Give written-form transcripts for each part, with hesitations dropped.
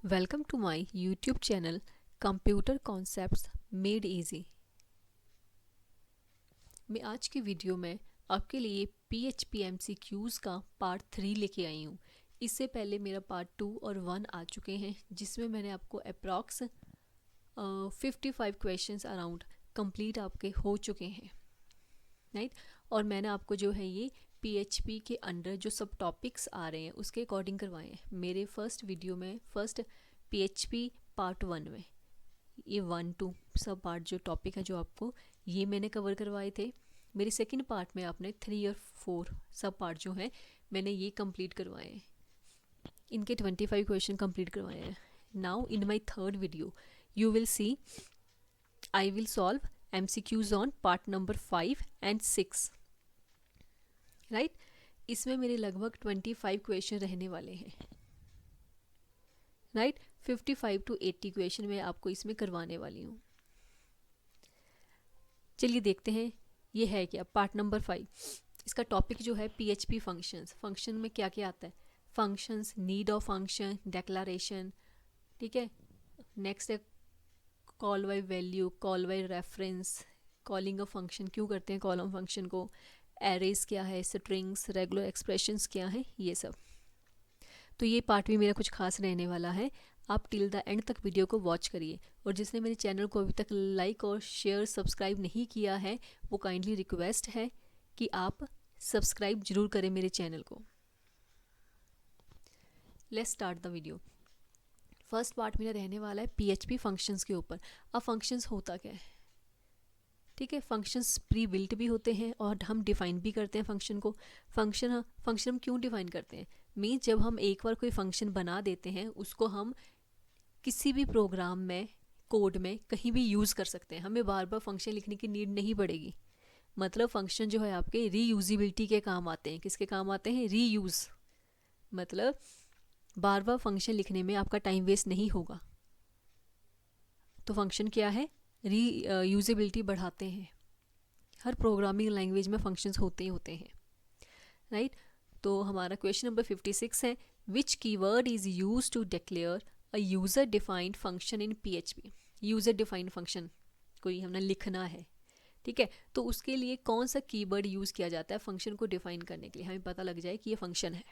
Welcome to my YouTube channel computer concepts made easy. मैं आज की वीडियो में आपके लिए PHP MCQs का पार्ट 3 लेके आई हूँ। इससे पहले मेरा पार्ट 2 और 1 आ चुके हैं, जिसमें मैंने आपको अप्रॉक्स 55 क्वेश्चंस अराउंड कंप्लीट आपके हो चुके हैं, राइट। और मैंने आपको जो है ये PHP के अंडर जो सब टॉपिक्स आ रहे हैं उसके अकॉर्डिंग करवाए हैं। मेरे फर्स्ट वीडियो में फर्स्ट PHP पार्ट 1 में ये 1-2 सब पार्ट जो टॉपिक है जो आपको ये मैंने कवर करवाए थे। मेरे सेकंड पार्ट में आपने 3 और 4 सब पार्ट जो है मैंने ये कंप्लीट करवाए हैं। इनके 25 क्वेश्चन कंप्लीट करवाए हैं। Now in my third video you will see I will solve MCQs on part number 5 and 6, right. इसमें मेरे लगभग 25 क्वेश्चन रहने वाले हैं, राइट। 55 to 80 क्वेश्चन मैं आपको इसमें करवाने वाली हूँ। चलिए देखते हैं ये है क्या। पार्ट नंबर 5, इसका टॉपिक जो है PHP फंक्शंस। फंक्शन में क्या क्या आता है? फंक्शंस, नीड ऑफ फंक्शन, डेक्लारेशन, ठीक है। नेक्स्ट है call by value, call by reference, calling a function क्यों करते हैं कॉलम फंक्शन को, एरेज क्या है, स्ट्रिंग्स, रेगुलर एक्सप्रेशंस क्या है, ये सब। तो ये पार्ट भी मेरा कुछ खास रहने वाला है। आप टिल द एंड तक वीडियो को वॉच करिए। और जिसने मेरे चैनल को अभी तक लाइक और शेयर सब्सक्राइब नहीं किया है वो काइंडली रिक्वेस्ट है कि आप सब्सक्राइब जरूर करें मेरे चैनल को। Let's start the video. First part मेरा रहने वाला है PHP फंक्शंस के ऊपर। अब फंक्शंस होता क्या है, ठीक है। फंक्शंस प्री बिल्ट भी होते हैं और हम डिफ़ाइन भी करते हैं फंक्शन को। फंक्शन हम क्यों डिफ़ाइन करते हैं? मीन्स जब हम एक बार कोई फंक्शन बना देते हैं उसको हम किसी भी प्रोग्राम में, कोड में कहीं भी यूज़ कर सकते हैं। हमें बार बार फंक्शन लिखने की नीड नहीं पड़ेगी। मतलब फंक्शन जो है आपके रीयूजिबिलिटी के काम आते हैं। किसके काम आते हैं? रीयूज़। मतलब बार बार फंक्शन लिखने में आपका टाइम वेस्ट नहीं होगा। तो फंक्शन क्या है? रीयूजिबिलिटी बढ़ाते हैं। हर प्रोग्रामिंग लैंग्वेज में फंक्शंस होते ही होते हैं, राइट। तो हमारा क्वेश्चन नंबर 56 है, which keyword is use to declare a user defined function in PHP। User defined function कोई हमने लिखना है, ठीक है। तो उसके लिए कौन सा कीवर्ड यूज़ किया जाता है फंक्शन को डिफाइन करने के लिए, हमें पता लग जाए कि ये फंक्शन है,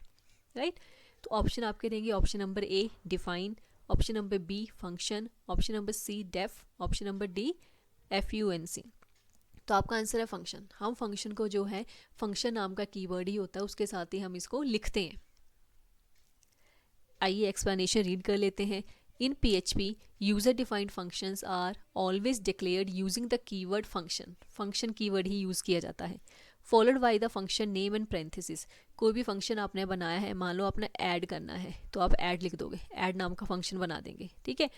राइट। तो ऑप्शन आपके रहेंगे, option number A define, option number B function, option number C def, option number D FUNC। तो आपका आंसर है फंक्शन। हम फंक्शन को जो है फंक्शन नाम का कीवर्ड ही होता है, उसके साथ ही हम इसको लिखते हैं। आइए एक्सप्लेनेशन रीड कर लेते हैं। In PHP user defined functions are always declared using the keyword function. Function keyword ही यूज़ किया जाता है। Followed by the function name and parenthesis. कोई भी फंक्शन आपने बनाया है, मान लो आपने ऐड करना है तो आप ऐड लिख दोगे, ऐड नाम का फंक्शन बना देंगे, ठीक है।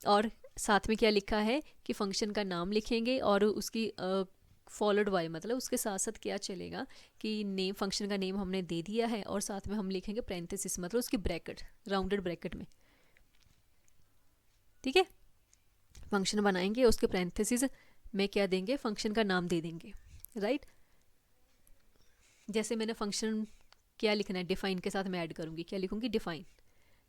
और साथ में क्या लिखा है कि फंक्शन का नाम लिखेंगे और उसकी फॉलोड बाय मतलब उसके साथ साथ क्या चलेगा कि नेम, फंक्शन का नेम हमने दे दिया है और साथ में हम लिखेंगे पैरेंथेसिस मतलब उसकी ब्रैकेट, राउंडेड ब्रैकेट में, ठीक है। फंक्शन बनाएंगे उसके पैरेंथेसिस में क्या देंगे, फंक्शन का नाम दे देंगे, राइट। जैसे मैंने फंक्शन क्या लिखना है, डिफाइन के साथ मैं ऐड करूँगी, क्या लिखूँगी, डिफाइन।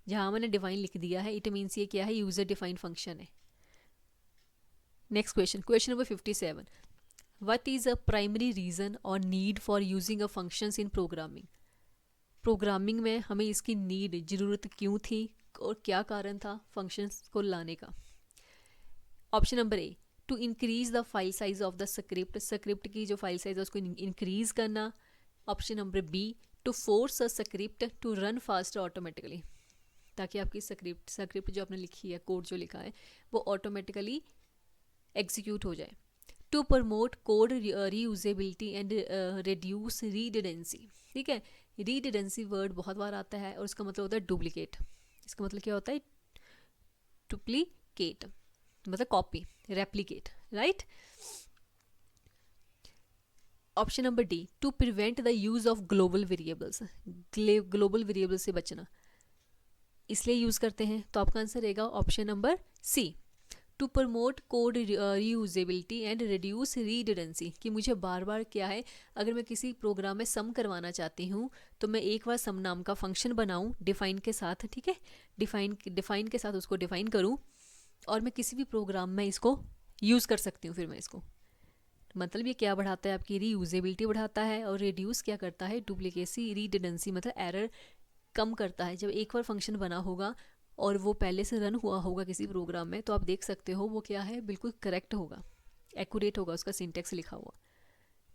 जहाँ मैंने डिफाइन लिख दिया है इट मीन्स ये क्या है, यूज़र डिफाइंड फंक्शन है। Next question, question number 57, what is a primary reason और need for using a functions in programming. Programming में हमें इसकी नीड, ज़रूरत क्यों थी और क्या कारण था फंक्शंस को लाने का। Option number A to increase the file size of the script. Script की जो फाइल साइज है उसको इंक्रीज करना। Option number B to force a script to run faster automatically, ताकि आपकी स्क्रिप्ट जो आपने लिखी है, कोड जो लिखा है वो ऑटोमेटिकली एग्जीक्यूट हो जाए। To promote code reusability and reduce redundancy, ठीक है। रीडिडेंसी वर्ड बहुत बार आता है और उसका मतलब होता है डुप्लीकेट। इसका मतलब क्या होता है, डुप्लीकेट मतलब copy, replicate, right. Option number D to prevent the use of global variables. Global variable से बचना इसलिए यूज करते हैं। तो आपका आंसर रहेगा option number C to promote code reusability and reduce redundancy, कि मुझे बार बार क्या है, अगर मैं किसी प्रोग्राम में सम करवाना चाहती हूँ तो मैं एक बार सम नाम का फंक्शन बनाऊँ डिफाइन के साथ, ठीक है, डिफाइन के साथ उसको डिफाइन करूँ और मैं किसी भी प्रोग्राम में इसको यूज़ कर सकती हूँ। फिर मैं इसको, मतलब ये क्या बढ़ाता है, आपकी रीयूजेबिलिटी बढ़ाता है, और रिड्यूस क्या करता है, डुप्लीकेसी रिडंडेंसी, मतलब एरर कम करता है। जब एक बार फंक्शन बना होगा और वो पहले से रन हुआ होगा किसी प्रोग्राम में, तो आप देख सकते हो वो क्या है, बिल्कुल करेक्ट होगा, एक्यूरेट होगा, उसका सिंटेक्स लिखा हुआ,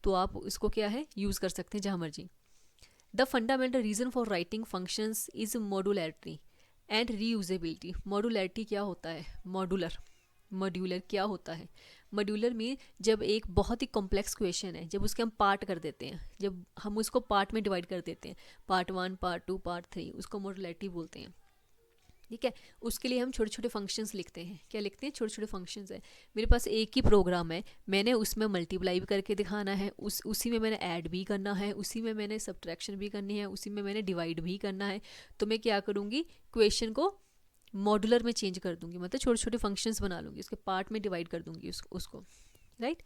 तो आप उसको क्या है यूज़ कर सकते हैं जहाँ मर्जी। The fundamental reason for writing functions is modularity and reusability. Modularity क्या होता है, मॉड्यूलर क्या होता है, मॉड्यूलर में जब एक बहुत ही कॉम्प्लेक्स क्वेश्चन है, जब उसके हम पार्ट कर देते हैं, जब हम उसको पार्ट में डिवाइड कर देते हैं, पार्ट 1, पार्ट 2, पार्ट 3, उसको मॉडुलैरिटी बोलते हैं, ठीक है। उसके लिए हम छोटे छोटे फंक्शंस लिखते हैं, क्या लिखते हैं, छोटे छोटे फंक्शंस है। मेरे पास एक ही प्रोग्राम है, मैंने उसमें मल्टीप्लाई भी करके दिखाना है, उसी में मैंने ऐड भी करना है, उसी में मैंने सब्ट्रैक्शन भी करनी है, उसी में मैंने डिवाइड भी करना है, तो मैं क्या करूँगी, क्वेश्चन को मॉडुलर में चेंज कर दूंगी, मतलब छोटे छोटे फंक्शंस बना लूँगी, उसके पार्ट में डिवाइड कर दूंगी उसको, राइट।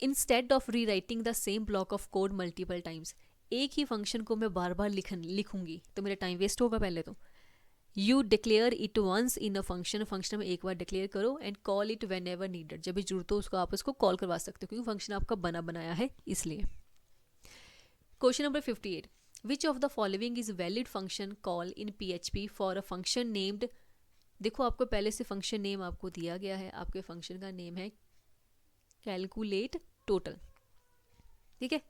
इंस्टेड ऑफ री writing the same block of code multiple times, एक ही फंक्शन को मैं बार बार लिखूंगी तो मेरा टाइम वेस्ट होगा पहले तो। You declare it once in a function में एक बार डिक्लेयर करो, and call it whenever needed, जब भी जरूरत हो उसको आप उसको कॉल करवा सकते हो, क्योंकि फंक्शन आपका बनाया है इसलिए। Question number 58, which of the following is valid function call in PHP for a function named, देखो आपको पहले से फंक्शन नेम आपको दिया गया है, आपके फंक्शन का नेम है कैलकुलेट टोटल, ठीक है।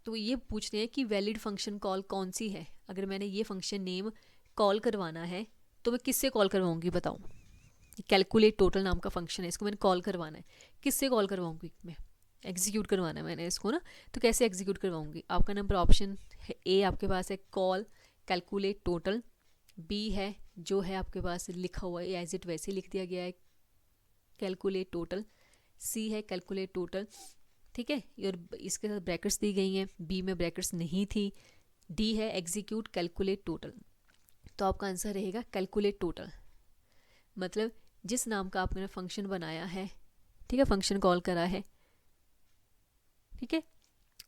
तो ये पूछते हैं कि वैलिड फंक्शन कॉल कौन सी है, अगर मैंने ये फंक्शन नेम कॉल करवाना है तो मैं किससे कॉल करवाऊंगी, बताओ। कैलकुलेट टोटल नाम का फंक्शन है, इसको मैंने कॉल करवाना है, किससे कॉल करवाऊंगी मैं, एग्जीक्यूट करवाना है मैंने इसको ना, तो कैसे एग्जीक्यूट करवाऊंगी। आपका नंबर ऑप्शन है ए, आपके पास है कॉल कैलकुलेट टोटल, बी है जो है आपके पास लिखा हुआ है एज इट वैसे लिख दिया गया है कैलकुलेट टोटल, सी है कैलकुलेट टोटल, ठीक है, और इसके साथ ब्रैकेट्स दी गई हैं, बी में ब्रैकेट्स नहीं थी, डी है एग्जीक्यूट कैलकुलेट टोटल, तो आपका आंसर रहेगा कैलकुलेट टोटल, मतलब जिस नाम का आपने फंक्शन बनाया है, ठीक है, फंक्शन कॉल करा है, ठीक है,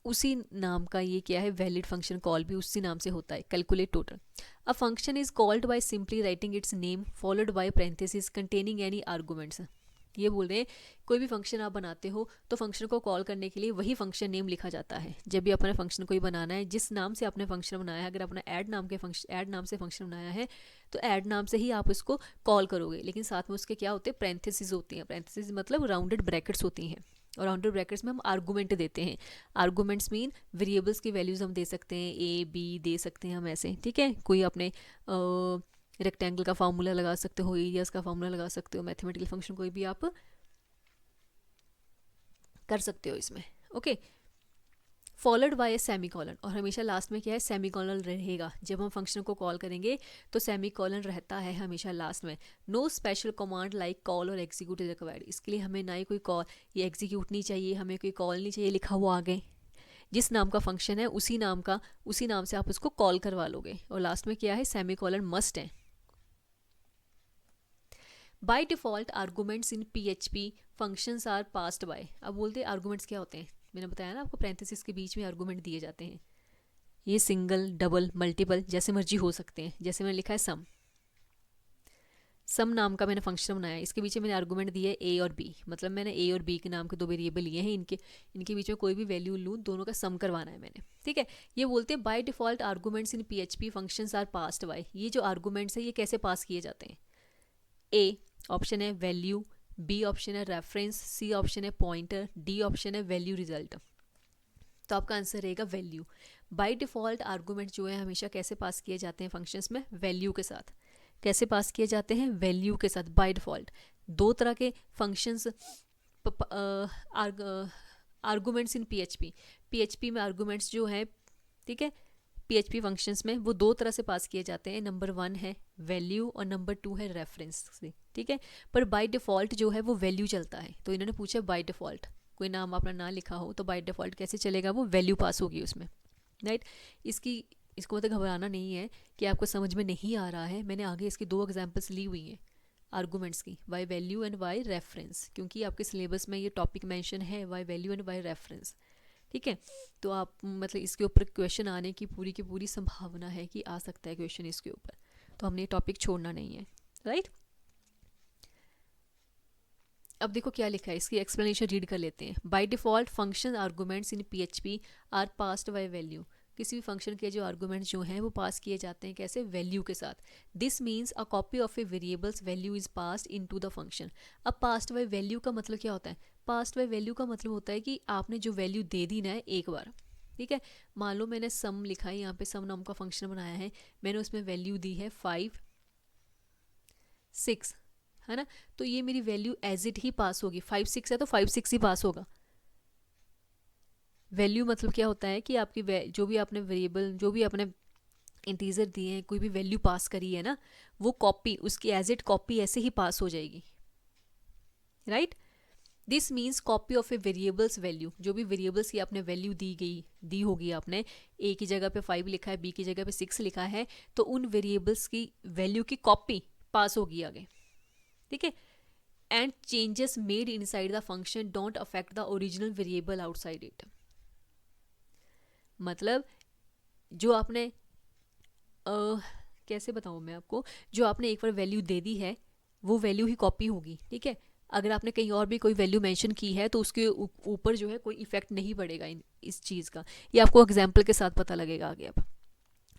उसी नाम का ये क्या है, वैलिड फंक्शन कॉल भी उसी नाम से होता है, calculate total. A function is called by simply writing it's name followed by parenthesis containing any arguments, ये बोल रहे हैं कोई भी फंक्शन आप बनाते हो तो फंक्शन को कॉल करने के लिए वही फंक्शन नेम लिखा जाता है। जब भी अपने फंक्शन कोई बनाना है, जिस नाम से आपने फंक्शन बनाया है, अगर आपने ऐड नाम से फंक्शन बनाया है तो ऐड नाम से ही आप इसको कॉल करोगे, लेकिन साथ में उसके क्या होते हैं, पैरेंथेसिस होती हैं, पैरेंथेसिस मतलब राउंडेड ब्रैकेट्स होती हैं, और राउंडेड ब्रैकेट्स में हम आर्गूमेंट देते हैं। आर्गूमेंट्स मीन वेरिएबल्स की वैल्यूज़ हम दे सकते हैं, A B दे सकते हैं हम ऐसे, ठीक है। कोई अपने रेक्टेंगल का फार्मूला लगा सकते हो, एरियाज का फार्मूला लगा सकते हो, मैथमेटिकल फंक्शन कोई भी आप कर सकते हो इसमें, okay. Followed by A semicolon, और हमेशा लास्ट में क्या है, सेमीकोलन रहेगा, जब हम फंक्शन को कॉल करेंगे तो सेमीकोलन रहता है हमेशा लास्ट में। No special command like call और एग्जीक्यूट इज रिक्वायर्ड, इसके लिए हमें ना ही कोई कॉल ये एग्जीक्यूट नहीं चाहिए, हमें कोई कॉल नहीं चाहिए लिखा हुआ आगे, जिस नाम का फंक्शन है उसी नाम से आप उसको कॉल करवा लोगे, और लास्ट में क्या है, सेमीकोलन मस्ट है। By default arguments in PHP functions are passed by, अब बोलते हैं आर्गूमेंट्स क्या होते हैं, मैंने बताया ना आपको, पैरेंथेसिस के बीच में आर्गूमेंट दिए जाते हैं, ये सिंगल डबल मल्टीपल जैसे मर्जी हो सकते हैं, जैसे मैंने लिखा है सम नाम का मैंने फंक्शन बनाया, इसके बीच में मैंने आर्गूमेंट दिया है A और B, मतलब मैंने A और B के नाम के दो वेरिएबल लिए हैं, इनके बीच में कोई भी वैल्यू लूँ, दोनों का सम करवाना है मैंने, ठीक है। ये बोलते हैं by default arguments in PHP functions are passed by, ये जो आर्गूमेंट्स है ये कैसे पास किए जाते हैं, A ऑप्शन है वैल्यू, बी ऑप्शन है रेफरेंस, सी ऑप्शन है पॉइंटर, डी ऑप्शन है वैल्यू रिजल्ट, तो आपका आंसर रहेगा वैल्यू। बाय डिफॉल्ट आर्गूमेंट जो है हमेशा कैसे पास किए जाते हैं फंक्शंस में, वैल्यू के साथ, कैसे पास किए जाते हैं, वैल्यू के साथ बाय डिफॉल्ट। दो तरह के फंक्शंस आर्गूमेंट्स इन PHP में आर्गूमेंट्स जो है, ठीक है, PHP फंक्शंस में वो दो तरह से पास किए जाते हैं, नंबर 1 है वैल्यू और नंबर 2 है रेफरेंस से, ठीक है। पर बाय डिफ़ॉल्ट जो है वो वैल्यू चलता है, तो इन्होंने पूछा बाय डिफ़ॉल्ट, कोई नाम अपना ना लिखा हो तो बाय डिफ़ॉल्ट कैसे चलेगा, वो वैल्यू पास होगी उसमें, राइट। इसकी इसको मतलब घबराना नहीं है कि आपको समझ में नहीं आ रहा है। मैंने आगे इसकी 2 एग्जांपल्स ली हुई हैं आर्गूमेंट्स की, by value and by reference, क्योंकि आपके सिलेबस में ये टॉपिक मेंशन है, by value and by reference. ठीक है, तो आप मतलब इसके ऊपर क्वेश्चन आने की पूरी संभावना है कि आ सकता है क्वेश्चन इसके ऊपर, तो हमने ये टॉपिक छोड़ना नहीं है, राइट। अब देखो क्या लिखा है, इसकी एक्सप्लेनेशन रीड कर लेते हैं। By default function arguments in PHP are passed by value. किसी भी फंक्शन के जो आर्गूमेंट्स जो हैं वो पास किए जाते हैं कैसे, वैल्यू के साथ। This means a copy of A variables value is passed into the function. अब पास्ड बाय वैल्यू का मतलब क्या होता है, पास्ड बाय वैल्यू का मतलब होता है कि आपने जो वैल्यू दे दी ना एक बार, ठीक है, मान लो मैंने सम लिखा है यहाँ पे, सम नाम का फंक्शन बनाया है, मैंने उसमें वैल्यू दी है 5 6, है ना, तो ये मेरी वैल्यू एज इट ही पास होगी। 5 6 है तो 5 6 ही पास होगा। वैल्यू मतलब क्या होता है कि आपकी जो भी आपने वेरिएबल, जो भी आपने इंटीजर दिए हैं, कोई भी वैल्यू पास करी है ना, वो कॉपी, उसकी एज इट कॉपी ऐसे ही पास हो जाएगी, right. This means copy of A variables value, जो भी वेरिएबल्स की आपने वैल्यू दी होगी, आपने ए की जगह पे 5 लिखा है, बी की जगह पे 6 लिखा है, तो उन वेरिएबल्स की वैल्यू की कॉपी पास होगी आगे, ठीक है। And changes made inside the function don't affect the original variable outside it. मतलब जो आपने कैसे बताऊँ मैं आपको, जो आपने एक बार वैल्यू दे दी है वो वैल्यू ही कॉपी होगी, ठीक है। अगर आपने कहीं और भी कोई वैल्यू मेंशन की है तो उसके ऊपर जो है कोई इफेक्ट नहीं पड़ेगा इस चीज़ का। ये आपको एग्जाम्पल के साथ पता लगेगा आगे। अब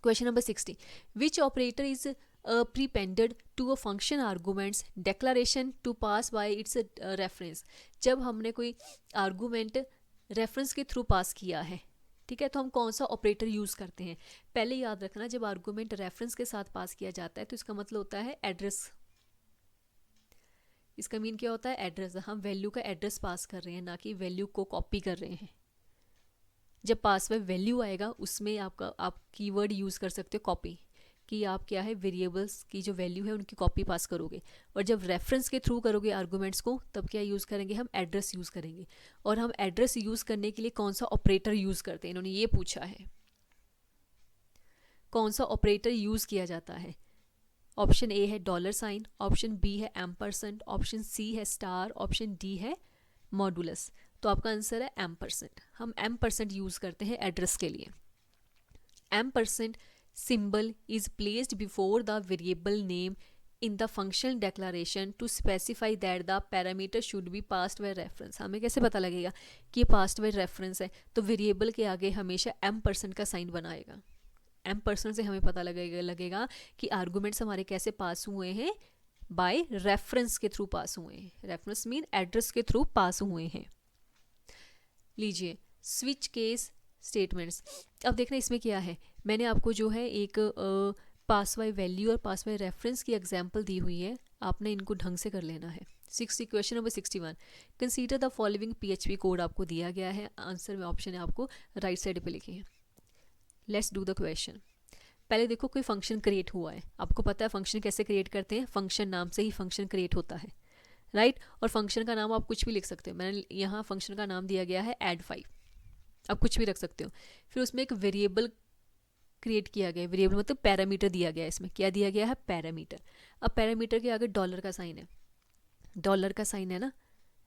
question number 60, which operator is prepended to a function arguments declaration to pass by its reference. जब हमने कोई आर्गूमेंट रेफरेंस के थ्रू पास किया है, ठीक है, तो हम कौन सा ऑपरेटर यूज़ करते हैं। पहले याद रखना, जब आर्गूमेंट रेफरेंस के साथ पास किया जाता है तो इसका मतलब होता है एड्रेस। इसका मीन क्या होता है, एड्रेस। हम वैल्यू का एड्रेस पास कर रहे हैं, ना कि वैल्यू को कॉपी कर रहे हैं। जब पास में वैल्यू आएगा उसमें आप कीवर्ड यूज़ कर सकते हो कॉपी, कि आप क्या है वेरिएबल्स की जो वैल्यू है उनकी कॉपी पास करोगे। और जब रेफरेंस के थ्रू करोगे आर्गूमेंट्स को, तब क्या यूज़ करेंगे, हम एड्रेस यूज़ करेंगे। और हम एड्रेस यूज़ करने के लिए कौन सा ऑपरेटर यूज़ करते हैं, इन्होंने ये पूछा है, कौन सा ऑपरेटर यूज़ किया जाता है। ऑप्शन ए है $, ऑप्शन बी है एम्परसेंट, ऑप्शन सी है स्टार, ऑप्शन डी है मॉडुलस। तो आपका आंसर है एम्परसेंट। हम एम्परसेंट यूज़ करते हैं एड्रेस के लिए। Ampersand symbol is placed before the variable name in the function declaration to specify that the parameter should be passed by reference। हमें कैसे पता लगेगा कि ये passed by reference है, तो वेरिएबल के आगे हमेशा m% का साइन बनाएगा। m% से हमें पता लगेगा कि आर्गूमेंट्स हमारे कैसे पास हुए हैं, बाय रेफरेंस के थ्रू पास हुए हैं। रेफरेंस मीन एड्रेस के थ्रू पास हुए हैं। लीजिए स्विच केस स्टेटमेंट्स। अब देखना इसमें क्या है, मैंने आपको जो है एक पास बाय वैल्यू और पास बाय रेफरेंस की एग्जांपल दी हुई है, आपने इनको ढंग से कर लेना है। 60 question number 61, consider the following PHP code आपको दिया गया है। आंसर में ऑप्शन है आपको राइट साइड पे लिखे हैं। Let's do the question. पहले देखो कोई फंक्शन क्रिएट हुआ है, आपको पता है फंक्शन कैसे क्रिएट करते हैं, फंक्शन नाम से ही फंक्शन क्रिएट होता है, राइट। और फंक्शन का नाम आप कुछ भी लिख सकते हो। मैंने यहाँ फंक्शन का नाम दिया गया है add5, आप कुछ भी रख सकते हो। फिर उसमें एक वेरिएबल क्रिएट किया गया है, वेरिएबल मतलब पैरामीटर दिया गया है। इसमें क्या दिया गया है, पैरामीटर। अब पैरामीटर के आगे डॉलर का साइन है, डॉलर का साइन है ना,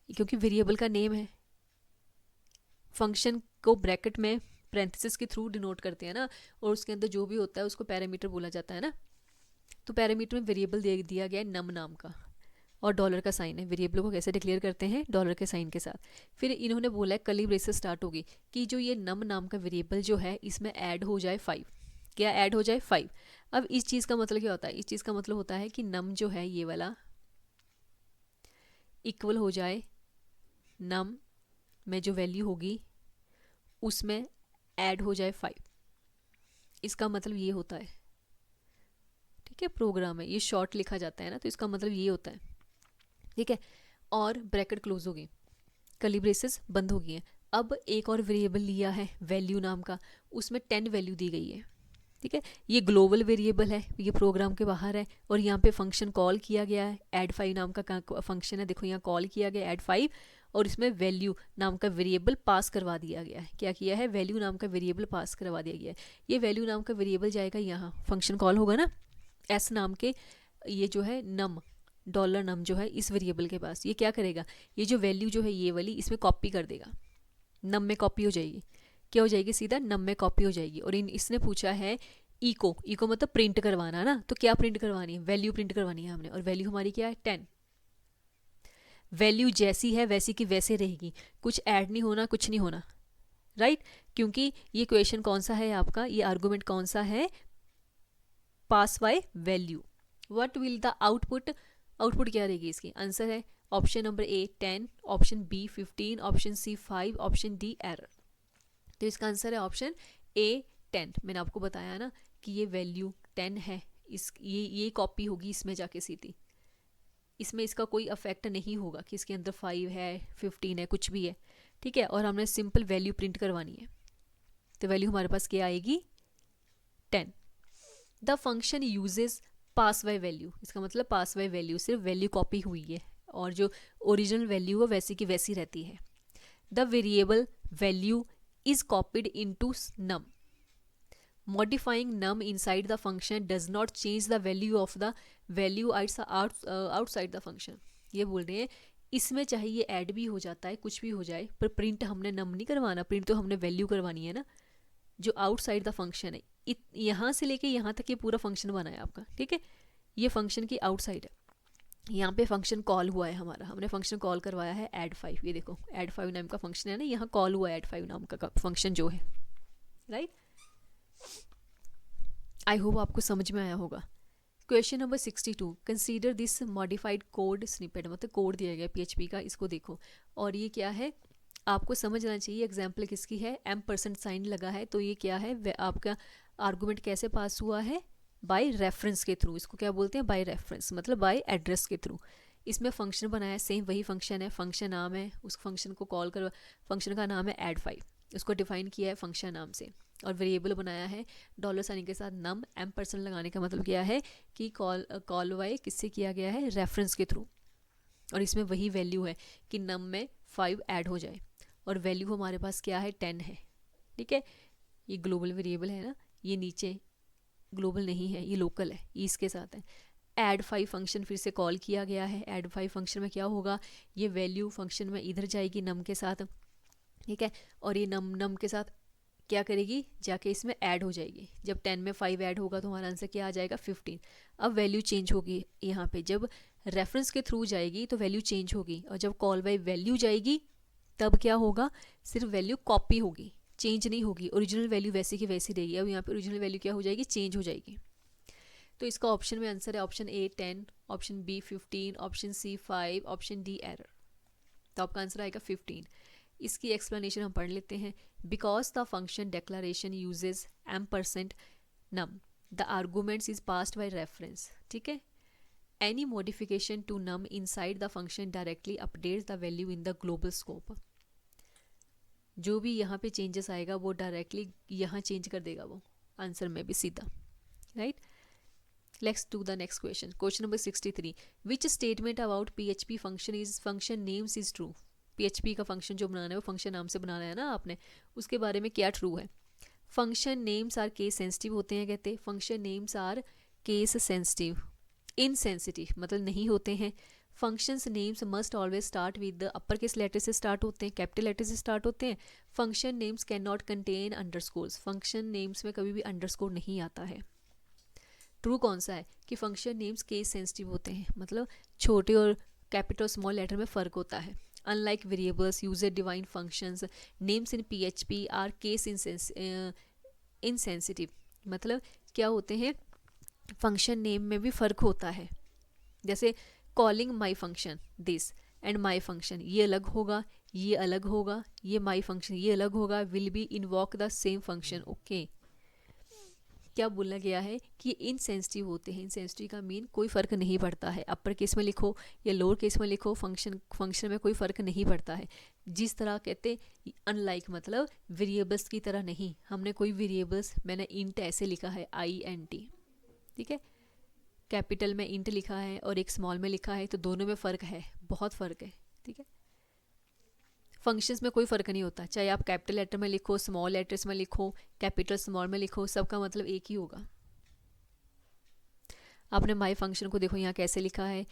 क्योंकि वेरिएबल का नेम है। फंक्शन को ब्रैकेट में पैरेंथेसिस के थ्रू डिनोट करते हैं ना, और उसके अंदर जो भी होता है उसको पैरामीटर बोला जाता है ना। तो पैरामीटर में वेरिएबल दिया गया है नम नाम का, और डॉलर का साइन है। वेरिएबल को कैसे डिक्लेयर करते हैं, डॉलर के साइन के साथ। फिर इन्होंने बोला है कर्ली ब्रेसेस स्टार्ट होगी कि जो ये नम नाम का वेरिएबल जो है इसमें ऐड हो जाए 5। क्या ऐड हो जाए, 5। अब इस चीज़ का मतलब क्या होता है, इस चीज़ का मतलब होता है कि नम जो है ये वाला इक्वल हो जाए नम में जो वैल्यू होगी उसमें ऐड हो जाए 5। इसका मतलब ये होता है, ठीक है, प्रोग्राम है ये, शॉर्ट लिखा जाता है ना, तो इसका मतलब ये होता है, ठीक है। और ब्रैकेट क्लोज हो गई, कर्ली ब्रेसेस बंद हो गई हैं। अब एक और वेरिएबल लिया है वैल्यू नाम का, उसमें 10 वैल्यू दी गई है, ठीक है। ये ग्लोबल वेरिएबल है, ये प्रोग्राम के बाहर है, और यहाँ पे फंक्शन कॉल किया गया है, add5 नाम का फंक्शन है। देखो यहाँ कॉल किया गया add5, और इसमें वैल्यू नाम का वेरिएबल पास करवा दिया गया है। क्या किया है, वैल्यू नाम का वेरिएबल पास करवा दिया गया है। ये वैल्यू नाम का वेरिएबल जाएगा यहाँ, फंक्शन कॉल होगा ना एस नाम के, ये जो है नम डॉलर नम जो है इस वेरिएबल के पास, ये क्या करेगा, ये जो वैल्यू जो है ये वाली इसमें कॉपी कर देगा, नम में कॉपी हो जाएगी। क्या हो जाएगी, सीधा नम में कॉपी हो जाएगी। और इसने पूछा है इको, इको मतलब प्रिंट करवाना ना, तो क्या प्रिंट करवानी है, वैल्यू प्रिंट करवानी है हमने, और वैल्यू हमारी क्या है 10। वैल्यू जैसी है वैसी की वैसे रहेगी, कुछ ऐड नहीं होना, कुछ नहीं होना, राइट। क्योंकि ये क्वेश्चन कौन सा है आपका, ये आर्गुमेंट कौन सा है, pass by value. What will the output, output क्या रहेगी इसकी, आंसर है option number A 10, option B 15, option C 5, option D error. तो इसका आंसर है ऑप्शन ए 10। मैंने आपको बताया ना कि ये वैल्यू 10 है, इस ये कॉपी होगी इसमें जाके सीधी, इसमें इसका कोई अफेक्ट नहीं होगा कि इसके अंदर 5 है 15 है कुछ भी है, ठीक है। और हमने सिंपल वैल्यू प्रिंट करवानी है, तो वैल्यू हमारे पास क्या आएगी 10। The function uses pass by value, इसका मतलब पास बाय वैल्यू सिर्फ वैल्यू कॉपी हुई है और जो ओरिजिनल वैल्यू है वैसी की वैसी रहती है। The variable value is copied into num. Modifying num inside the function does not change the value of the value outside the function. ये बोल रहे हैं इसमें चाहे ये ऐड भी हो जाता है कुछ भी हो जाए, पर प्रिंट हमने नम नहीं करवाना, प्रिंट तो हमने वैल्यू करवानी है ना, जो आउटसाइड द फंक्शन है। यहाँ से लेके यहाँ तक ये पूरा फंक्शन बना है आपका, ठीक है। ये फंक्शन की आउटसाइड है, यहाँ पे फंक्शन कॉल हुआ है हमारा, हमने फंक्शन कॉल करवाया है ऐड 5, ये देखो ऐड 5 नाम का फंक्शन है ना, यहाँ कॉल हुआ है ऐड 5 नाम का फंक्शन जो है, राइट। आई होप आपको समझ में आया होगा। Question number 62, consider this modified code snippet, मतलब कोड दिया गया PHP का, इसको देखो। और ये क्या है आपको समझना चाहिए, एग्जाम्पल किसकी है, M% साइन लगा है, तो ये क्या है आपका आर्गूमेंट कैसे पास हुआ है, बाय रेफरेंस के थ्रू। इसको क्या बोलते हैं, बाय रेफरेंस, मतलब बाय एड्रेस के थ्रू। इसमें फंक्शन बनाया सेम वही फंक्शन है, फंक्शन नाम है, उस फंक्शन को कॉल कर, फंक्शन का नाम है ऐड 5, उसको डिफाइन किया है फंक्शन नाम से, और वेरिएबल बनाया है डॉलर साइन के साथ नम, M% लगाने का मतलब क्या है कि कॉल बाय किससे किया गया है, रेफरेंस के थ्रू। और इसमें वही वैल्यू है कि नम में 5 ऐड हो जाए, और वैल्यू हमारे पास क्या है 10 है, ठीक है। ये ग्लोबल वेरिएबल है ना, ये नीचे ग्लोबल नहीं है, ये लोकल है, ये इसके साथ है। ऐड 5 फंक्शन फिर से कॉल किया गया है, ऐड 5 फंक्शन में क्या होगा, ये वैल्यू फंक्शन में इधर जाएगी नम के साथ, ठीक है। और ये नम के साथ क्या करेगी, जाके इसमें ऐड हो जाएगी। जब 10 में 5 ऐड होगा तो हमारा आंसर क्या आ जाएगा 15। अब वैल्यू चेंज होगी यहाँ पे, जब रेफरेंस के थ्रू जाएगी तो वैल्यू चेंज होगी, और जब कॉल बाय वैल्यू जाएगी तब क्या होगा, सिर्फ वैल्यू कॉपी होगी, चेंज नहीं होगी, ओरिजिनल वैल्यू वैसी की वैसी रहेगी। अब यहाँ पे ओरिजिनल वैल्यू क्या हो जाएगी, चेंज हो जाएगी। तो इसका ऑप्शन में आंसर है option A 10, option B 15, option C 5, option D error. तो आपका आंसर आएगा 15। इसकी एक्सप्लेनेशन हम पढ़ लेते हैं। Because the function declaration uses M% num, the arguments is passed by reference, ठीक है। Any modification to num inside the function directly updates the value in the global scope. जो भी यहाँ पे चेंजेस आएगा वो डायरेक्टली यहाँ चेंज कर देगा वो आंसर में भी सीधा, right. Let's do the next question. Question number 63, which statement about PHP function names is true. PHP का फंक्शन जो बनाना है वो फंक्शन नाम से बनाना है ना आपने, उसके बारे में क्या ट्रू है। Function names are case sensitive होते हैं, कहते function names are case sensitive, insensitive मतलब नहीं होते हैं। Functions names must always start with upper case letter से स्टार्ट होते हैं, कैपिटल लेटर से स्टार्ट होते हैं। Function names can not contain underscores, function names में कभी भी अंडरस्कोर नहीं आता है। ट्रू कौन सा है कि फंक्शन नेम्स केस सेंसिटिव होते हैं, मतलब छोटे और कैपिटल स्मॉल लेटर में फ़र्क होता है। Unlike variables user defined functions, names in PHP are case insensitive, मतलब क्या होते हैं, फंक्शन नेम में भी फ़र्क होता है। जैसे calling my function this and my function, ये अलग होगा, ये अलग होगा, ये माई फंक्शन ये अलग होगा, will be invoke the same function. Okay, क्या बोला गया है कि इनसेंसिटिव होते हैं। इनसेंसिटिव का मीन कोई फ़र्क नहीं पड़ता है, अपर केस में लिखो या लोअर केस में लिखो, फंक्शन में कोई फ़र्क नहीं पड़ता है। जिस तरह कहते अनलाइक मतलब वेरिएबल्स की तरह नहीं, हमने कोई वेरिएबल्स, मैंने इंट ऐसे लिखा है INT, ठीक है, कैपिटल में इंट लिखा है और एक स्मॉल में लिखा है, तो दोनों में फ़र्क है, बहुत फ़र्क है, ठीक है। फंक्शंस में कोई फ़र्क नहीं होता, चाहे आप कैपिटल लेटर में लिखो, स्मॉल लेटर्स में लिखो, कैपिटल स्मॉल में लिखो, सबका मतलब एक ही होगा। आपने माई फंक्शन को देखो यहाँ कैसे लिखा है,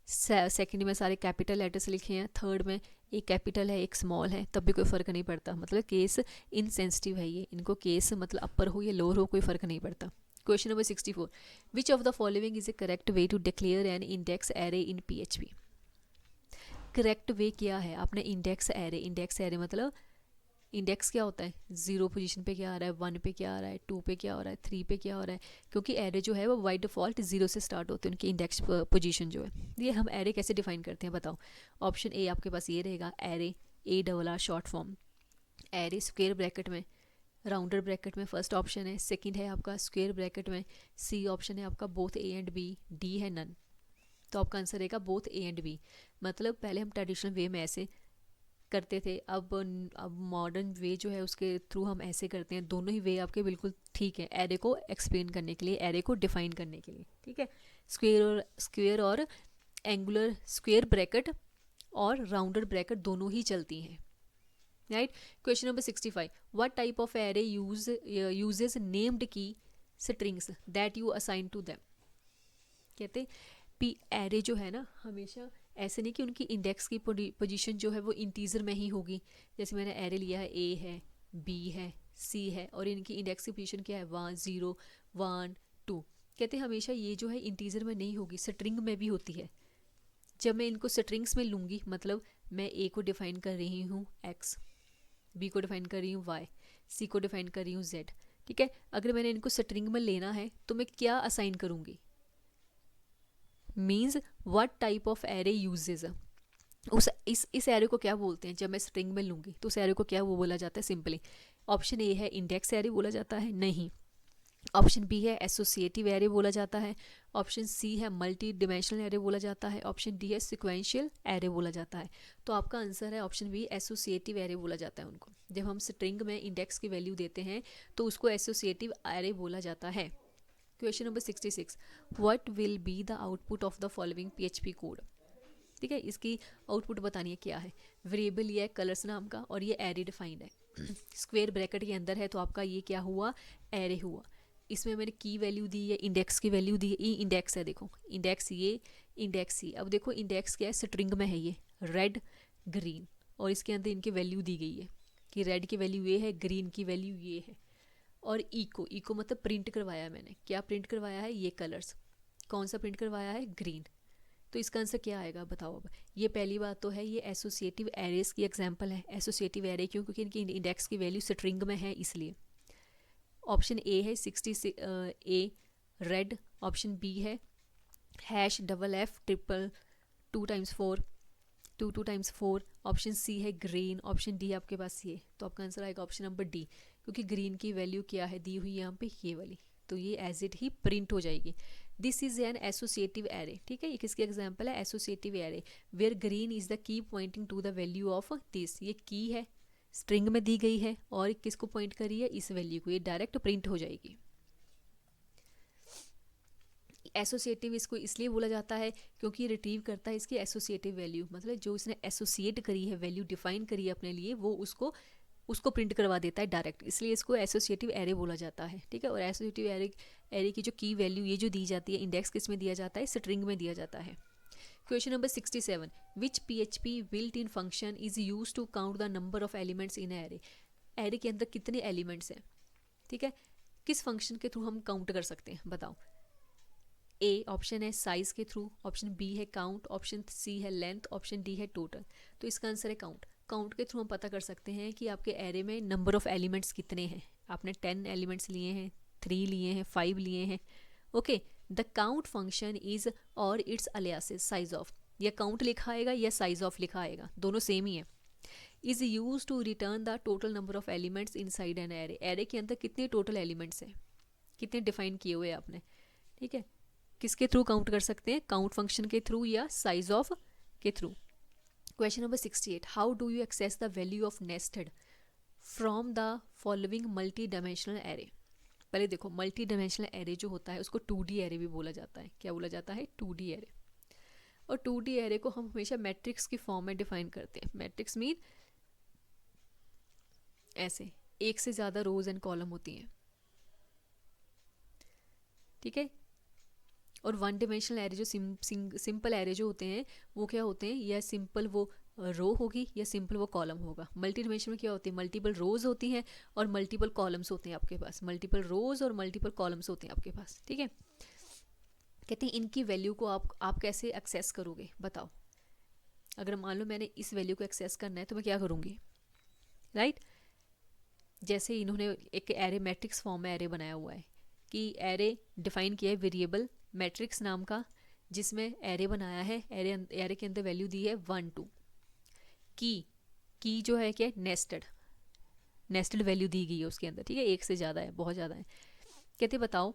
सेकंड में सारे कैपिटल लेटर्स लिखे हैं, थर्ड में एक कैपिटल है एक स्मॉल है, तब भी कोई फ़र्क नहीं पड़ता, मतलब केस इनसेंसिटिव है ये, इनको केस मतलब अपर हो या लोअर हो कोई फ़र्क नहीं पड़ता। Question number 64, which of the following is a correct way to declare an index array in PHP। Correct way क्या है, आपने इंडेक्स एरे मतलब इंडेक्स क्या होता है, 0 पोजीशन पे क्या आ रहा है, 1 पे क्या आ रहा है, 2 पे क्या हो रहा है, 3 पे क्या हो रहा है, क्योंकि एरे जो है वो बाय डिफ़ॉल्ट 0 से स्टार्ट होते हैं उनकी इंडेक्स पोजीशन जो है। ये हम एरे कैसे डिफाइन करते हैं बताओ। ऑप्शन ए आपके पास ये रहेगा, array ARR short form, array square bracket में, राउंडेड ब्रैकेट में फर्स्ट ऑप्शन है, सेकंड है आपका स्क्वायर ब्रैकेट में, सी ऑप्शन है आपका both A and B, D है नन। तो आपका आंसर रहेगा बोथ A एंड B। मतलब पहले हम ट्रेडिशनल वे में ऐसे करते थे, अब मॉडर्न वे जो है उसके थ्रू हम ऐसे करते हैं। दोनों ही वे आपके बिल्कुल ठीक है एरे को एक्सप्लेन करने के लिए, एरे को डिफाइन करने के लिए, ठीक है। स्क्वेयर और एंगुलर, स्क्वेयर ब्रैकेट और राउंडेड ब्रैकेट दोनों ही चलती हैं, right. Question number 65, what type of array uses named key strings that you assign to them. कहते पी एरे जो है ना हमेशा ऐसे नहीं कि उनकी इंडेक्स की पोजीशन जो है वो इंटीजर में ही होगी। जैसे मैंने एरे लिया है, A है, B है, C है, और इनकी इंडेक्स की पोजीशन क्या है, 1 0 1 2। कहते हैं हमेशा ये जो है इंटीजर में नहीं होगी, स्ट्रिंग में भी होती है। जब मैं इनको स्ट्रिंग्स में लूँगी, मतलब मैं A को डिफाइन कर रही हूँ X, B को डिफाइन कर रही हूँ Y, C को डिफाइन कर रही हूँ Z, ठीक है। अगर मैंने इनको स्ट्रिंग में लेना है तो मैं क्या असाइन करूँगी, means what type of array uses, उस इस एरे को क्या बोलते हैं। जब मैं स्ट्रिंग में लूँगी तो उस एरे को क्या वो बोला जाता है, सिंपली ऑप्शन ए है इंडेक्स एरे बोला जाता है, नहीं। ऑप्शन बी है एसोसिएटिव एरे बोला जाता है, ऑप्शन सी है मल्टी डिमेंशनल एरे बोला जाता है, ऑप्शन डी है सिक्वेंशियल एरे बोला जाता है। तो आपका आंसर है ऑप्शन बी, एसोसिएटिव एरे बोला जाता है उनको। जब हम स्ट्रिंग में इंडेक्स की वैल्यू देते हैं तो उसको एसोसिएटिव एरे बोला जाता है। Question number 66, what will be the output of the following PHP code. ठीक है, इसकी आउटपुट बतानी है क्या है। वेरिएबल ये है कलर्स नाम का और ये एरे डिफाइंड है, स्क्वायर ब्रैकेट के अंदर है, तो आपका ये क्या हुआ, एरे हुआ। इसमें मैंने की वैल्यू दी है, इंडेक्स की वैल्यू दी है, ई इंडेक्स है, देखो इंडेक्स ये, इंडेक्स ये। अब देखो इंडेक्स क्या है, स्ट्रिंग में है ये, रेड ग्रीन, और इसके अंदर इनकी वैल्यू दी गई है कि रेड की वैल्यू ये है, ग्रीन की वैल्यू ये है। और इको मतलब प्रिंट करवाया है मैंने, क्या प्रिंट करवाया है, ये कलर्स। कौन सा प्रिंट करवाया है, ग्रीन। तो इसका आंसर क्या आएगा बताओ। अब ये पहली बात तो है, ये एसोसिएटिव एरेस की एग्जांपल है। एसोसिएटिव एरे क्यों, क्योंकि इनकी इंडेक्स की वैल्यू स्ट्रिंग में है इसलिए। ऑप्शन ए है 60 ए रेड, ऑप्शन बी है #FF triple 2 times 4 2 times 4, option C है ग्रीन, ऑप्शन डी आपके पास ये। तो आपका आंसर आएगा ऑप्शन नंबर डी, क्योंकि ग्रीन की वैल्यू क्या है दी हुई यहाँ पे, ये वाली, तो ये एज इट ही प्रिंट हो जाएगी। This is an associative array, ठीक है। ये किसकी एग्जांपल है, associative array, where green is the key pointing to the value of this. ये की है, स्ट्रिंग में दी गई है, और किसको पॉइंट करी है, इस वैल्यू को, ये डायरेक्ट प्रिंट हो जाएगी। एसोसिएटिव इसको इसलिए बोला जाता है क्योंकि रिट्रीव करता है इसकी एसोसिएटिव वैल्यू, मतलब जो इसने एसोसिएट करी है, वैल्यू डिफाइन करी है अपने लिए, वो उसको प्रिंट करवा देता है डायरेक्ट, इसलिए इसको एसोसिएटिव एरे बोला जाता है, ठीक है। और एसोसिएटिव एरे की जो की वैल्यू ये जो दी जाती है, इंडेक्स किस में दिया जाता है, स्ट्रिंग में दिया जाता है। Question number 67, which PHP built in function is use to count the number of elements in array. Array के अंदर कितने एलिमेंट्स हैं, ठीक है, किस फंक्शन के थ्रू हम काउंट कर सकते हैं बताओ। ए ऑप्शन है साइज के थ्रू, ऑप्शन बी है काउंट, ऑप्शन सी है लेंथ, ऑप्शन डी है टोटल। तो इसका आंसर है काउंट। काउंट के थ्रू हम पता कर सकते हैं कि आपके एरे में नंबर ऑफ एलिमेंट्स कितने हैं। आपने 10 एलिमेंट्स लिए हैं, 3 लिए हैं, 5 लिए हैं, okay. The count function is और इट्स अलियासिस साइज ऑफ, या काउंट लिखा आएगा या साइज ऑफ लिखा आएगा, दोनों सेम ही है। Is use to return the total number of elements inside an array. Array के अंदर कितने टोटल एलिमेंट्स हैं, कितने डिफाइन किए हुए आपने, ठीक है। किसके थ्रू काउंट कर सकते हैं, काउंट फंक्शन के थ्रू या साइज ऑफ के through. Question number 68, how do you access the value of nested from the following multi dimensional array. पहले देखो, मल्टी डायमेंशनल एरे जो होता है उसको 2D एरे भी बोला जाता है। क्या बोला जाता है, 2D एरे। और 2D एरे को हम हमेशा मैट्रिक्स की फॉर्म में डिफाइन करते हैं। मैट्रिक्स मीन ऐसे एक से ज़्यादा रोज एंड कॉलम होती हैं, ठीक है। और वन डिमेंशनल एरे जो सिंपल एरे जो होते हैं वो क्या होते हैं, या सिंपल वो रो होगी या सिंपल वो कॉलम होगा। मल्टी डिमेंशन में क्या होती है, मल्टीपल रोज होती हैं और मल्टीपल कॉलम्स होते हैं आपके पास, मल्टीपल रोज और मल्टीपल कॉलम्स होते हैं आपके पास, ठीक है। कहते हैं इनकी वैल्यू को आप कैसे एक्सेस करोगे, बताओ। अगर मान लो मैंने इस वैल्यू को एक्सेस करना है तो मैं क्या करूँगी, राइट। जैसे इन्होंने एक एरे मैट्रिक्स फॉर्म में एरे बनाया हुआ है कि एरे डिफाइन किया है वेरिएबल मैट्रिक्स नाम का, जिसमें एरे बनाया है, एरे के अंदर वैल्यू दी है 1 2। की जो है क्या, नेस्टेड वैल्यू दी गई है उसके अंदर, ठीक है, एक से ज़्यादा है, बहुत ज़्यादा है। कहते बताओ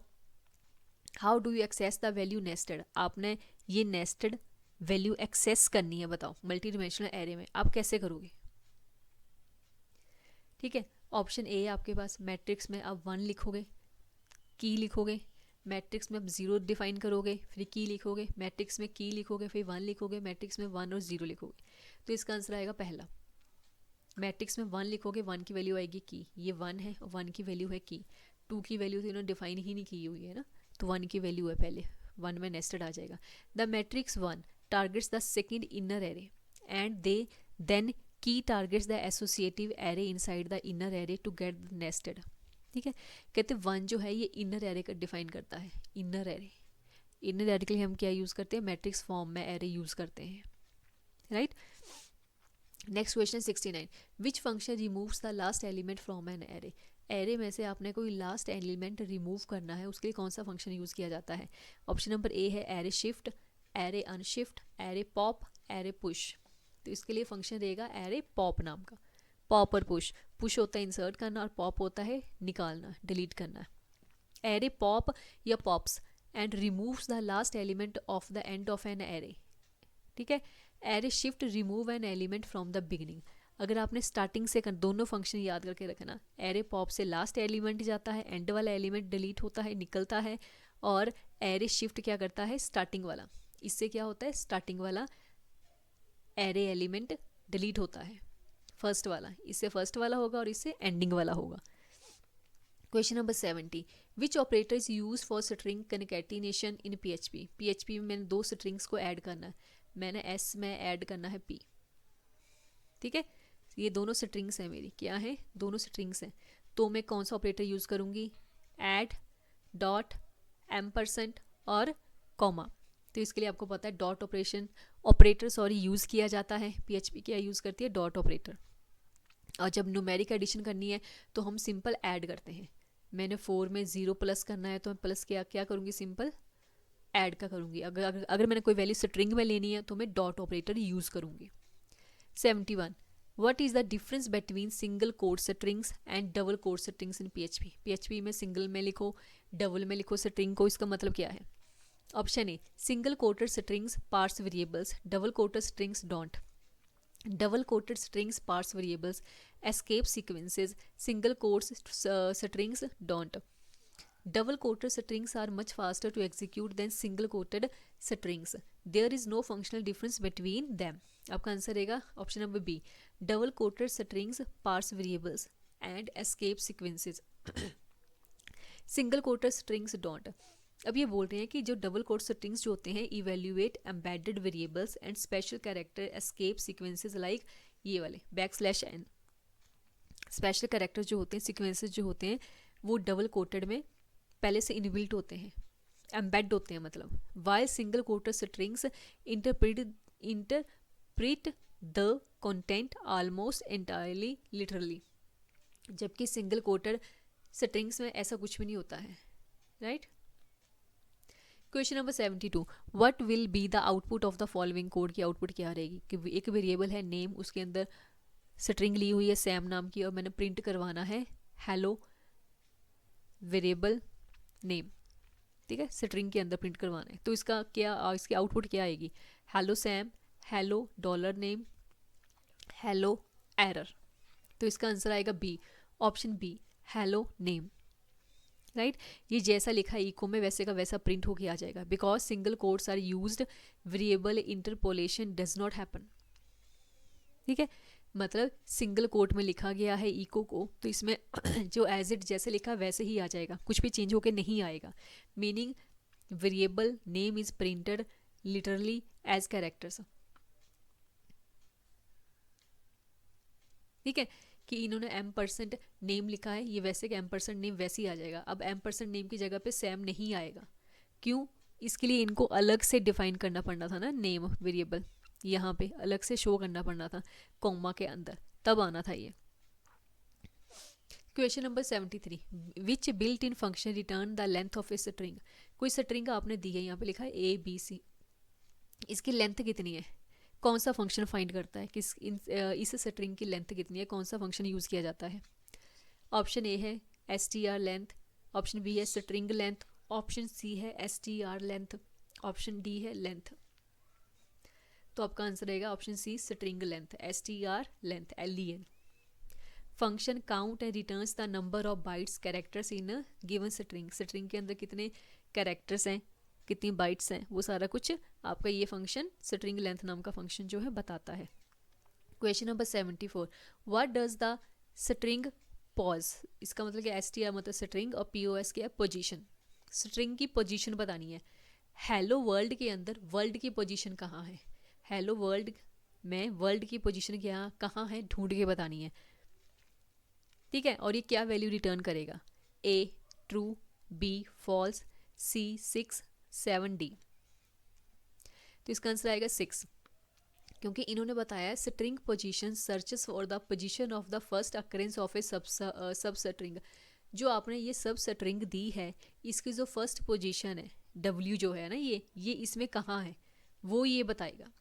how do you access the value nested, आपने ये नेस्टेड वैल्यू एक्सेस करनी है, बताओ मल्टी डिमेंशनल एरे में आप कैसे करोगे, ठीक है। ऑप्शन ए है आपके पास, मैट्रिक्स में आप 1 लिखोगे, की लिखोगे, मैट्रिक्स में आप 0 डिफाइन करोगे, फिर की लिखोगे, मैट्रिक्स में की लिखोगे, फिर 1 लिखोगे, मैट्रिक्स में 1 और 0 लिखोगे। तो इसका आंसर आएगा पहला, मैट्रिक्स में 1 लिखोगे, 1 की वैल्यू आएगी की, ये 1 है और 1 की वैल्यू है की, 2 की वैल्यू तो इन्होंने डिफाइन ही नहीं की हुई है ना, तो 1 की वैल्यू है पहले, 1 में नेस्टेड आ जाएगा। The matrix 1 targets the second inner array and they then key targets the associative array inside the inner array to get nested, ठीक है। कहते 1 जो है ये इनर एरे का डिफाइन करता है, इनर एरे। इनर एरे के लिए हम क्या यूज़ करते हैं, मैट्रिक्स फॉर्म में एरे यूज़ करते हैं, right. Next question 69, which function removes the last element from N array, array में से आपने कोई लास्ट एलिमेंट रिमूव करना है, उसके लिए कौन सा फंक्शन यूज़ किया जाता है। ऑप्शन नंबर ए है array shift, array unshift, array pop, array push. तो इसके लिए फंक्शन रहेगा एरे पॉप नाम का। पॉप और पुश होता है इंसर्ट करना और पॉप होता है निकालना, डिलीट करना। एरे पॉप या pops and removes the last element of the end of an array, ठीक है। Array shift remove an element from the beginning. अगर आपने स्टार्टिंग से दोनों फंक्शन याद करके रखना, एरे पॉप से लास्ट एलिमेंट जाता है, एंड वाला एलिमेंट डिलीट होता है, निकलता है, और एरे शिफ्ट क्या करता है, स्टार्टिंग वाला, इससे क्या होता है, स्टार्टिंग वाला एरे एलिमेंट डिलीट होता है, फर्स्ट वाला, इससे फर्स्ट वाला होगा और इससे एंडिंग वाला होगा। Question number 70, which operator is use for string concatenation in PHP। PHP में मैंने 2 स्ट्रिंग्स को ऐड करना है, मैंने S में ऐड करना है P, ठीक है। ये दोनों स्ट्रिंग्स हैं मेरी, क्या है, दोनों स्ट्रिंग्स हैं, तो मैं कौन सा ऑपरेटर यूज़ करूँगी, ऐड, डॉट, एम्परसेंट और कॉमा। तो इसके लिए आपको पता है डॉट ऑपरेटर यूज़ किया जाता है। PHP क्या यूज़ करती है, डॉट ऑपरेटर। और जब न्यूमेरिक एडिशन करनी है तो हम सिंपल ऐड करते हैं। मैंने 4 में 0 प्लस करना है तो मैं प्लस क्या करूँगी, सिंपल ऐड का करूँगी। अगर मैंने कोई वैल्यू स्ट्रिंग में लेनी है तो मैं डॉट ऑपरेटर यूज़ करूँगी। 71, what is the difference between single quote strings and double quote strings in PHP। PHP में सिंगल में लिखो, डबल में लिखो स्ट्रिंग को, इसका मतलब क्या है। Option A, single quoted strings parse variables, double quoted strings don't. Double quoted strings parse variables, escape sequences, single quotes strings don't. Double quoted strings are much faster to execute than single quoted strings. There is no functional difference between them. आपका answer रहेगा option number B, double quoted strings parse variables and escape sequences, single quoted strings don't. अब ये बोल रहे हैं कि जो double quote strings जो होते हैं, evaluate embedded variables and special character escape sequences like ये वाले \n। स्पेशल कैरेक्टर जो होते हैं, सीक्वेंसेस जो होते हैं, वो डबल कोटेड में पहले से इनबिल्ट होते हैं, एम्बेड होते हैं मतलब। While single quoted strings interpret the content almost entirely literally. जबकि सिंगल कोटेड स्ट्रिंग्स में ऐसा कुछ भी नहीं होता है, right. Question number 72, what will be the output of the following code की आउटपुट क्या रहेगी कि एक वेरिएबल है नेम, उसके अंदर स्ट्रिंग ली हुई है सैम नाम की और मैंने प्रिंट करवाना है हेलो वेरिएबल नेम, ठीक है, स्ट्रिंग के अंदर प्रिंट करवाना है। तो इसका क्या, इसकी आउटपुट क्या आएगी, hello Sam, hello dollar name, hello error. तो इसका आंसर आएगा B, option B, hello name, right. ये जैसा लिखा है इको में वैसे का वैसा प्रिंट होके आ जाएगा, because single quotes are used, variable interpolation does not happen, ठीक है। मतलब सिंगल कोट में लिखा गया है इको को, तो इसमें जो एज इट जैसे लिखा वैसे ही आ जाएगा, कुछ भी चेंज होके नहीं आएगा। Meaning variable name is printed literally as characters. ठीक है, कि इन्होंने M% नेम लिखा है, ये वैसे कि M% नेम वैसे ही आ जाएगा। अब M% नेम की जगह पे सैम नहीं आएगा, क्यों? इसके लिए इनको अलग से डिफाइन करना पड़ना था ना, नेम वेरिएबल यहाँ पे अलग से शो करना पड़ना था कॉमा के अंदर, तब आना था ये। Question number 73, which built in function return the length of a string. कोई स्ट्रिंग आपने दी है, यहाँ पे लिखा है ABC, इसकी लेंथ कितनी है, कौन सा फंक्शन फाइंड करता है किस इस स्ट्रिंग की लेंथ कितनी है, कौन सा फंक्शन यूज़ किया जाता है। ऑप्शन ए है str लेंथ, ऑप्शन बी है स्ट्रिंग लेंथ, ऑप्शन सी है str लेंथ, ऑप्शन डी है लेंथ। तो आपका आंसर रहेगा option C string length, str length, len। Function count and returns the number of bytes characters in a given string. String के अंदर कितने characters हैं, कितनी बाइट्स हैं, वो सारा कुछ आपका ये फंक्शन स्ट्रिंग लेंथ नाम का फंक्शन जो है बताता है। Question number 74, what does the string pause. इसका मतलब कि str मतलब स्ट्रिंग और pos क्या है, पोजीशन। स्ट्रिंग की पोजीशन बतानी है। हेलो वर्ल्ड के अंदर वर्ल्ड की पोजीशन कहाँ है, हेलो वर्ल्ड में वर्ल्ड की पोजीशन क्या कहाँ है ढूंढ के बतानी है। ठीक है, और ये क्या वैल्यू रिटर्न करेगा, A true, B false, C 6 7 D। तो इसका आंसर आएगा 6, क्योंकि इन्होंने बताया string position searches for the position of the first occurrence of ए सब स्ट्रिंग। जो आपने ये सब स्ट्रिंग दी है, इसकी जो फर्स्ट पोजीशन है W जो है ना, ये इसमें कहाँ है वो ये बताएगा।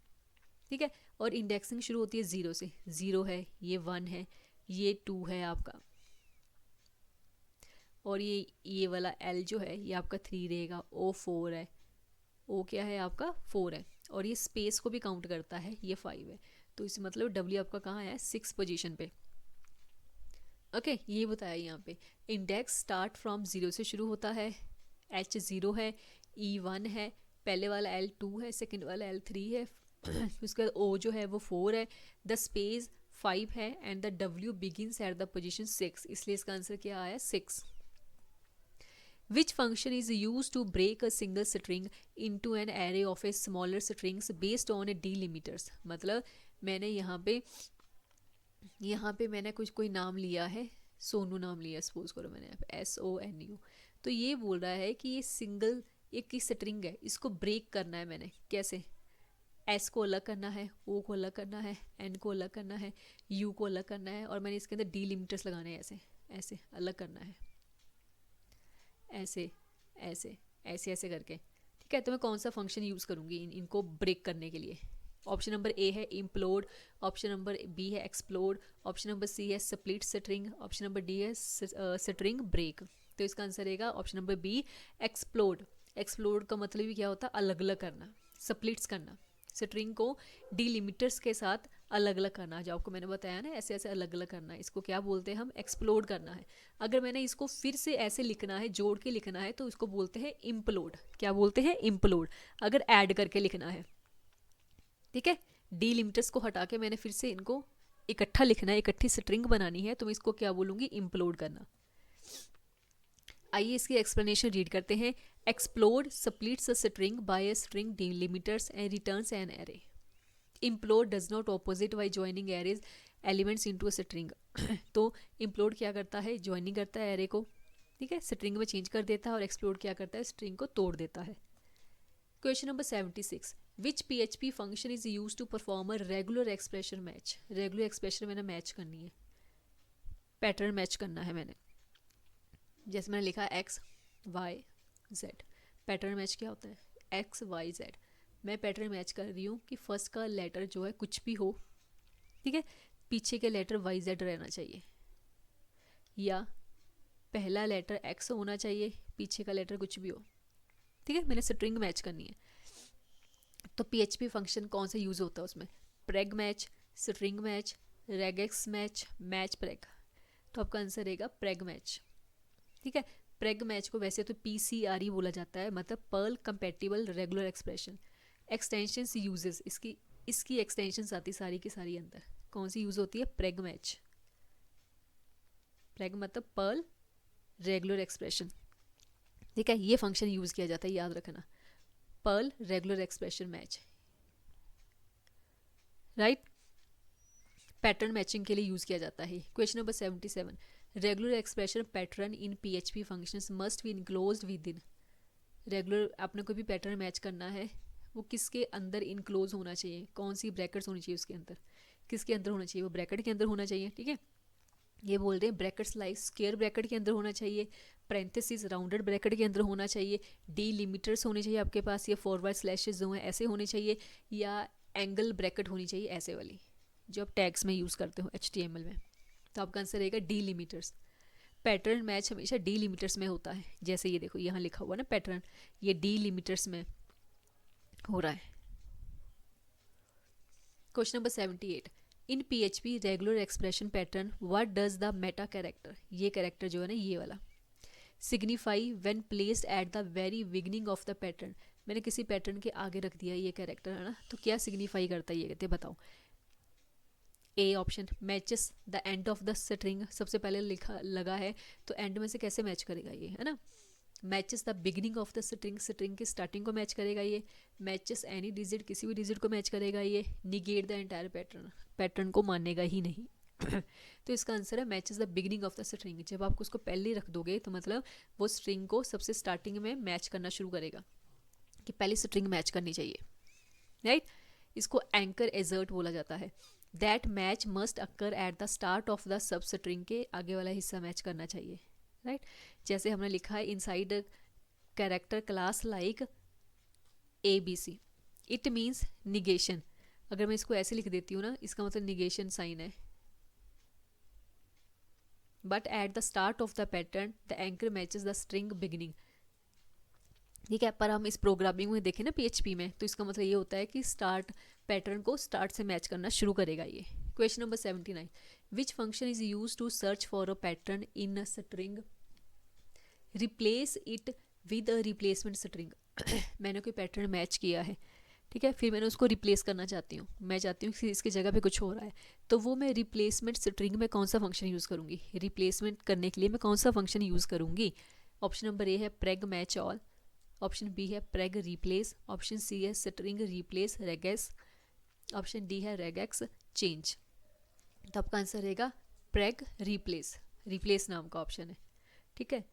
ठीक है, और इंडेक्सिंग शुरू होती है 0 से, 0 है, ये 1 है, ये 2 है आपका, और ये वाला L जो है ये आपका 3 रहेगा, O 4 है, O क्या है आपका 4 है, और ये स्पेस को भी काउंट करता है, ये 5 है। तो इस मतलब W आपका कहाँ है, 6 पोजीशन पे। ओके, ये बताया यहाँ पे। इंडेक्स स्टार्ट फ्रॉम 0 से शुरू होता है, H 0 है, E 1 है, पहले वाला L 2 है, सेकंड वाला L 3 है, उसके बाद O जो है वो 4 है, द स्पेस 5 है, and the W begins at the position 6, इसलिए इसका आंसर क्या आया 6। Which function is used to break a single string into an array of a smaller strings based on a delimiters। मतलब मैंने यहाँ पे मैंने कोई नाम लिया है, सोनू नाम लिया सपोज करो मैंने SONU। तो ये बोल रहा है कि ये सिंगल एक की स्ट्रिंग है, इसको ब्रेक करना है मैंने, कैसे, S को अलग करना है, O को अलग करना है, N को अलग करना है, U को अलग करना है, और मैंने इसके अंदर डिलिमिटर्स लगाने हैं, ऐसे ऐसे अलग करना है, ऐसे ऐसे ऐसे ऐसे करके। ठीक है, तो मैं कौन सा फंक्शन यूज़ करूँगी इनको ब्रेक करने के लिए। ऑप्शन नंबर ए है इम्प्लोड, ऑप्शन नंबर बी है एक्सप्लोड, ऑप्शन नंबर सी है split string, option number D है स्ट्रिंग ब्रेक। तो इसका आंसर रहेगा option number B explode. Explode का मतलब भी क्या होता है, अलग अलग करना, स्प्लिट्स करना, स्ट्रिंग को डिलिमिटर्स के साथ अलग अलग करना, जो आपको मैंने बताया ना ऐसे ऐसे अलग अलग करना है, इसको क्या बोलते हैं हम, एक्सप्लोड करना है। अगर मैंने इसको फिर से ऐसे लिखना है, जोड़ के लिखना है, तो इसको बोलते हैं इम्प्लोड। क्या बोलते हैं, इम्प्लोड, अगर ऐड करके लिखना है। ठीक है, डिलिमिटर्स को हटा के मैंने फिर से इनको इकट्ठा लिखना है, इकट्ठी स्ट्रिंग बनानी है, तो मैं इसको क्या बोलूँगी, इम्प्लोड करना। आइए इसकी एक्सप्लेनेशन रीड करते हैं। Explode splits a string by a string delimiters and returns an array. Implode does not opposite by joining arrays elements into a string. तो इम्प्लोड क्या करता है, ज्वाइनिंग करता है एरे को, ठीक है, स्ट्रिंग में चेंज कर देता है, और एक्सप्लोड क्या करता है, स्ट्रिंग को तोड़ देता है। Question number 76, which PHP function is use to perform a regular expression match. Regular expression मैंने मैच करनी है, पैटर्न मैच करना है मैंने, जैसे मैंने लिखा X Y Z। Pattern match क्या होता है, X Y Z। मैं पैटर्न मैच कर रही हूँ कि फर्स्ट का लेटर जो है कुछ भी हो, ठीक है, पीछे के लेटर YZ रहना चाहिए, या पहला लेटर X होना चाहिए, पीछे का लेटर कुछ भी हो। ठीक है, मैंने स्ट्रिंग मैच करनी है। तो PHP फंक्शन कौन सा यूज़ होता है उसमें, preg match, string match, regex match, match preg. तो आपका आंसर रहेगा प्रेग मैच। ठीक है, प्रेग मैच को वैसे तो PCRE बोला जाता है, मतलब Perl compatible regular expression. Extensions uses, इसकी एक्सटेंशंस आती सारी की सारी अंदर, कौन सी यूज़ होती है? प्रेग मैच। प्रेग मतलब पर्ल रेगुलर एक्सप्रेशन, ठीक है, ये फंक्शन यूज़ किया जाता है, याद रखना, Perl regular expression match, right. Pattern matching के लिए यूज़ किया जाता है। Question number 77, regular expression pattern in PHP functions must be enclosed within. Regular आपने कोई भी पैटर्न मैच करना है, वो किसके अंदर इनक्लोज होना चाहिए, कौन सी ब्रैकेट्स होनी चाहिए उसके अंदर, किसके अंदर होना चाहिए? वो ब्रैकेट के अंदर होना चाहिए, ठीक है। ये बोल रहे हैं ब्रैकेट्स लाइक स्क्वायर ब्रैकेट के अंदर होना चाहिए, पैरेंथेसिस राउंडेड ब्रैकेट के अंदर होना चाहिए, डिलिमिटर्स होने चाहिए आपके पास, या फॉरवर्ड स्लैशेस जो हैं ऐसे होने चाहिए, या एंगल ब्रैकेट होनी चाहिए ऐसे वाली जो आप टैग्स में यूज़ करते हो HTML में। तो आपका आंसर रहेगा डिलिमिटर्स। पैटर्न मैच हमेशा डिलिमिटर्स में होता है, जैसे ये देखो यहाँ लिखा हुआ ना पैटर्न, ये डिलिमिटर्स में हो रहा है। Question number 78, in PHP regular expression pattern what does the Meta character, ये कैरेक्टर जो है ना ये वाला, signify when placed at the very beginning of the pattern. मैंने किसी पैटर्न के आगे रख दिया ये कैरेक्टर है ना, तो क्या सिग्निफाई करता है ये कहते बताओ। A option matches the end of the string, सबसे पहले लिखा लगा है तो एंड में से कैसे मैच करेगा ये, है ना। Matches the beginning of the string, string की स्टार्टिंग को मैच करेगा ये। मैचेस एनी डिजिट, किसी भी डिजिट को मैच करेगा ये। Negate the entire pattern, pattern को मानेगा ही नहीं। तो इसका आंसर है matches the beginning of the string. जब आप उसको पहले रख दोगे तो मतलब वो स्ट्रिंग को सबसे स्टार्टिंग में मैच करना शुरू करेगा, कि पहली स्ट्रिंग मैच करनी चाहिए, राइट। इसको एंकर एजर्ट बोला जाता है। That match must occur at the start of the sub string, के आगे वाला हिस्सा मैच करना चाहिए, राइट। जैसे हमने लिखा है inside character class like ABC, it means negation. अगर मैं इसको ऐसे लिख देती हूँ ना, इसका मतलब निगेशन साइन है। But at the start of the pattern the anchor matches the string beginning, ठीक है। पर हम इस प्रोग्रामिंग में देखें ना PHP में, तो इसका मतलब ये होता है कि स्टार्ट पैटर्न को स्टार्ट से मैच करना शुरू करेगा ये। Question number 79, which function is use to search for a pattern in a string, replace it with a replacement string. मैंने कोई पैटर्न मैच किया है, ठीक है, फिर मैंने उसको रिप्लेस करना चाहती हूँ, मैं चाहती हूँ कि इसकी जगह पे कुछ हो रहा है, तो वो मैं रिप्लेसमेंट स्ट्रिंग में कौन सा फंक्शन यूज़ करूँगी, रिप्लेसमेंट करने के लिए मैं कौन सा फंक्शन यूज़ करूँगी। ऑप्शन नंबर ए है प्रेग मैच ऑल, ऑप्शन बी है प्रेग रिप्लेस, ऑप्शन सी है स्ट्रिंग रिप्लेस रेगेस, ऑप्शन डी है रेगेक्स चेंज। तो आपका आंसर रहेगा प्रेग रिप्लेस, रिप्लेस नाम का ऑप्शन है, ठीक है।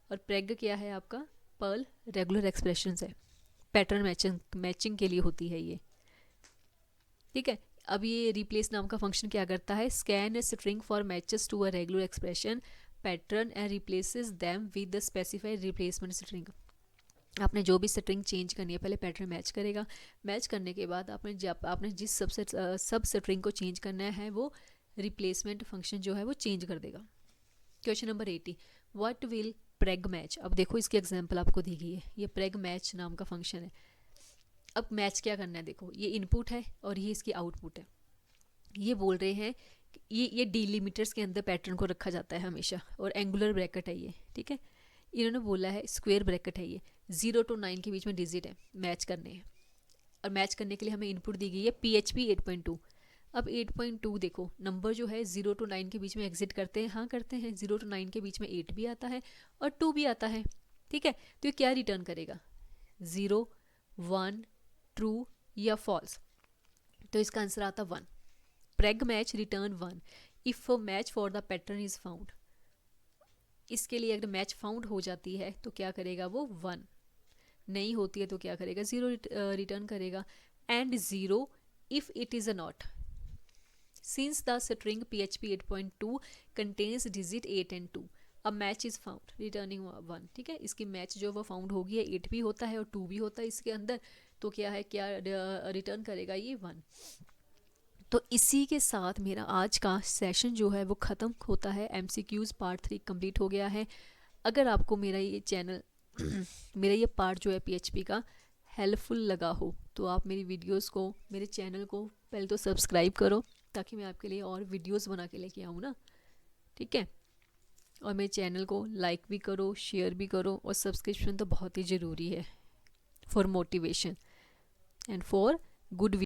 और प्रेग क्या है आपका? पर्ल रेगुलर एक्सप्रेशन है, पैटर्न मैचिंग के लिए होती है ये, ठीक है। अब ये रिप्लेस नाम का फंक्शन क्या करता है? Scan a string for matches to a regular expression pattern and replaces them with the specified replacement string. आपने जो भी स्ट्रिंग चेंज करनी है पहले पैटर्न मैच करेगा, मैच करने के बाद आपने जिस सब स्ट्रिंग को चेंज करना है वो रिप्लेसमेंट फंक्शन जो है वो चेंज कर देगा। Question number 80, what will preg match. अब देखो इसकी एग्जांपल आपको दी गई है, ये प्रेग मैच नाम का फंक्शन है। अब मैच क्या करना है, देखो ये इनपुट है और ये इसकी आउटपुट है। ये बोल रहे हैं ये डिलिमिटर्स के अंदर पैटर्न को रखा जाता है हमेशा, और एंगुलर ब्रैकेट है ये, ठीक है। इन्होंने बोला है स्क्वायर ब्रैकेट है ये, 0 to 9 के बीच में डिजिट है, मैच करने हैं। और मैच करने के लिए हमें इनपुट दी गई है PHP 8.2। अब 8.2 देखो नंबर जो है 0 to 9 के बीच में एग्जिट करते हैं, हाँ करते हैं। 0 to 9 के बीच में 8 भी आता है और 2 भी आता है, ठीक है। तो ये क्या रिटर्न करेगा? 0, 1, ट्रू या फॉल्स। तो इसका आंसर आता 1। Preg match return 1 if match for the pattern is found. इसके लिए अगर मैच फाउंड हो जाती है तो क्या करेगा वो? 1। नहीं होती है तो क्या करेगा? 0 रिटर्न करेगा। And 0 if it is a not, since the string PHP 8.2 contains digit 8 and 2, अब मैच इज़ फाउंड रिटर्निंग 1, ठीक है। इसकी मैच जो वो फाउंड होगी है 8 भी होता है और 2 भी होता है इसके अंदर, तो क्या है, क्या रिटर्न करेगा ये? 1। तो इसी के साथ मेरा आज का सेशन जो है वो ख़त्म होता है। MCQs पार्ट 3 कंप्लीट हो गया है। अगर आपको मेरा ये चैनल मेरा ये पार्ट जो है PHP का हेल्पफुल लगा हो तो आप मेरी वीडियोस को, मेरे चैनल को पहले तो सब्सक्राइब करो, ताकि मैं आपके लिए और वीडियोस बना के लेके आऊँ ना, ठीक है। और मेरे चैनल को लाइक भी करो, शेयर भी करो, और सब्सक्रिप्शन तो बहुत ही ज़रूरी है for motivation and for good